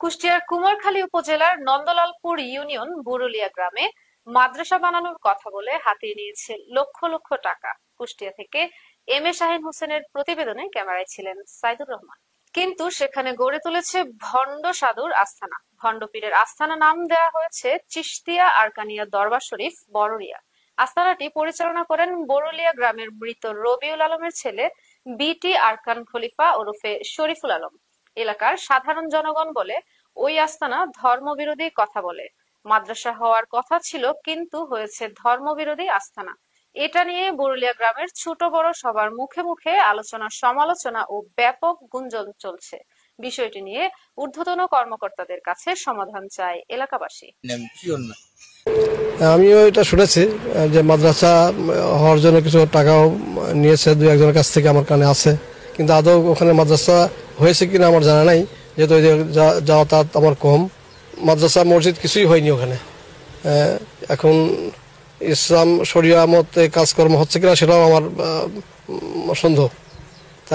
কুষ্টিয়ার কুমারখালী উপজেলার নন্দলালপুর ইউনিয়ন বুরুলিয়া গ্রামে মাদ্রাসা বানানোর কথা বলে হাতিয়ে নিয়েছে লক্ষ লক্ষ টাকা। কুষ্টিয়া থেকে এম এ শাহিন হোসেনের প্রতিবেদনে ক্যামেরায় ছিলেন সাইদুর রহমান। কিন্তু সেখানে গড়ে তুলেছে ভণ্ড সাধুর আস্তানা। ভণ্ড পীরের আস্তানা নাম দেওয়া হয়েছে চিশতিয়া আরকানিয়া দরবার শরীফ বড়রিয়া। আস্তানাটি পরিচালনা করেন বড়লিয়া গ্রামের মৃত রবিউল আলমের ছেলে বিটি আরকান খলিফা ওরফে শরীফুল আলম। এলাকার সাধারণ জনগণ বলে ওই আস্তানা ধর্মবিরোধী কথা বলে। মাদ্রাসা হওয়ার কথা ছিল কিন্তু হয়েছে ধর্মবিরোধী আস্তানা। এটা নিয়ে বরুলিয়া গ্রামের ছোট বড় সবার মুখে মুখে আলোচনা সমালোচনা ও ব্যাপক গুঞ্জন চলছে। বিষয়টি নিয়ে ঊর্ধ্বতন কর্মকর্তাদের কাছে সমাধান চায় এলাকাবাসী। আমিও এটা শুনেছি যে মাদ্রাসা হওয়ার জন্য কিছু টাকাও নিয়েছে দু একজনের কাছ থেকে, আমার কানে আছে, কিন্তু আদৌ ওখানে মাদ্রাসা হয়েছে কিনা আমার জানা নাই, যেহেতু যাতায়াত আমার কম। মাদ্রাসা মসজিদ কিছুই হয়নি ওখানে। এখন ইসলাম শরিয়া মতে কাজকর্ম হচ্ছে কিনা সেটাও আমার সন্দেহ।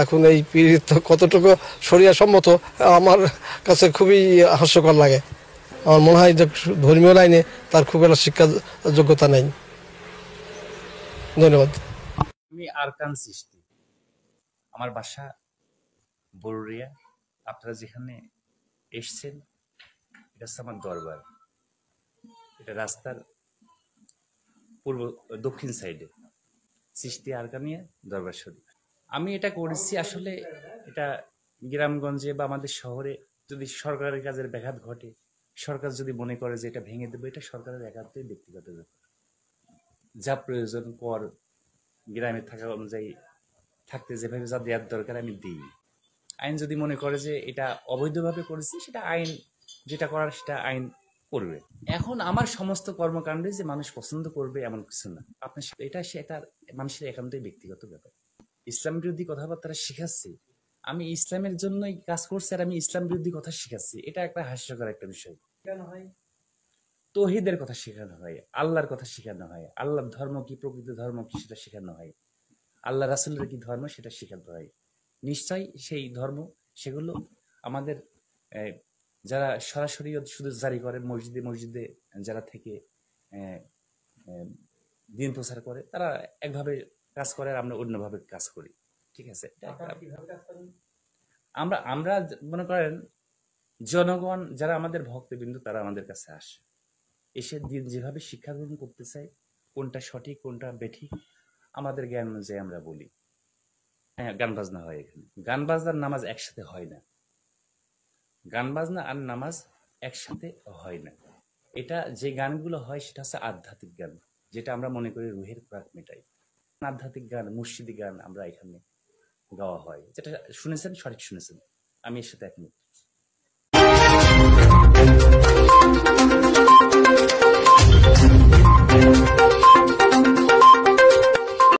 এখন এই পীর কতটুকু শরিয়া সম্মত আমার কাছে খুবই হাস্যকর লাগে। আমার মনে হয় যে ধর্মীয় লাইনে তার খুব একটা শিক্ষা যোগ্যতা নেই। ধন্যবাদ। আমি আরকান সৃষ্টি, আমার বাসা বরুরিয়া। আপনারা যেখানে এসছেন এটা হচ্ছে আমার দরবার। এটা রাস্তার দক্ষিণ সাইডে সৃষ্টি আরকানিয়া দরবার শরীফ। আমি এটা করেছি আসলে, এটা গ্রামগঞ্জে বা আমাদের শহরে যদি সরকারের কাজের ব্যাঘাত ঘটে, সরকার যদি মনে করে যে এটা ভেঙে দেবে, এটা সরকারের একান্তই ব্যক্তিগত ব্যাপার। যা প্রয়োজন পর গ্রামে থাকা অনুযায়ী থাকতে যেভাবে যা দেওয়ার দরকার আমি দিই। আইন যদি মনে করে যে এটা অবৈধভাবে করেছি, সেটা আইন যেটা করার সেটা আইন করবে। এখন আমার সমস্ত কর্মকাণ্ডে যে মানুষ পছন্দ করবে এমন কিছু না। আপনার এটা সেটা মানুষের একান্তই ব্যক্তিগত ব্যাপার। ইসলাম বিরোধী কথাবার্তা শিখাচ্ছি, আমি ইসলামের জন্যই কাজ করছি আর আমি ইসলাম বিরোধী কথা শিখাচ্ছি, এটা একটা হাস্যকর একটা বিষয়। কেন হয়? তৌহিদের কথা শেখানো হয়, আল্লাহর কথা শেখানো হয়, আল্লাহর ধর্ম কি, প্রকৃত ধর্ম কি সেটা শেখানো হয়, আল্লাহ রাসূলের কি ধর্ম সেটা শেখাতে হয়। নিশ্চয়ই সেই ধর্ম সেগুলো আমাদের যারা সরাসরি শুধু জারি করে মসজিদে মসজিদে যারা থেকে দিন প্রচার করে, তারা একভাবে কাজ করে আর আমরা অন্যভাবে কাজ করি। ঠিক আছে, আমরা আমরা মনে করেন জনগণ যারা আমাদের ভক্তবৃন্দ তারা আমাদের কাছে আসে, এসে দিন যেভাবে শিক্ষা গ্রহণ করতে চাই, কোনটা সঠিক কোনটা বেঠিক আমাদের জ্ঞান অনুযায়ী আমরা বলি। হ্যাঁ, গান বাজনা হয় এখানে। গান বাজনার নামাজ একসাথে হয় না। গান বাজনা আর নামাজ একসাথে হয় না। এটা যে গানগুলো হয় সেটা হচ্ছে আধ্যাত্মিক গান, যেটা আমরা মনে করি রুহের খোরাক মেটাই। আধ্যাত্মিক গান, মুর্শিদি গান আমরা এখানে গাওয়া হয়। যেটা শুনেছেন সঠিক শুনেছেন, আমি এর সাথে একমত।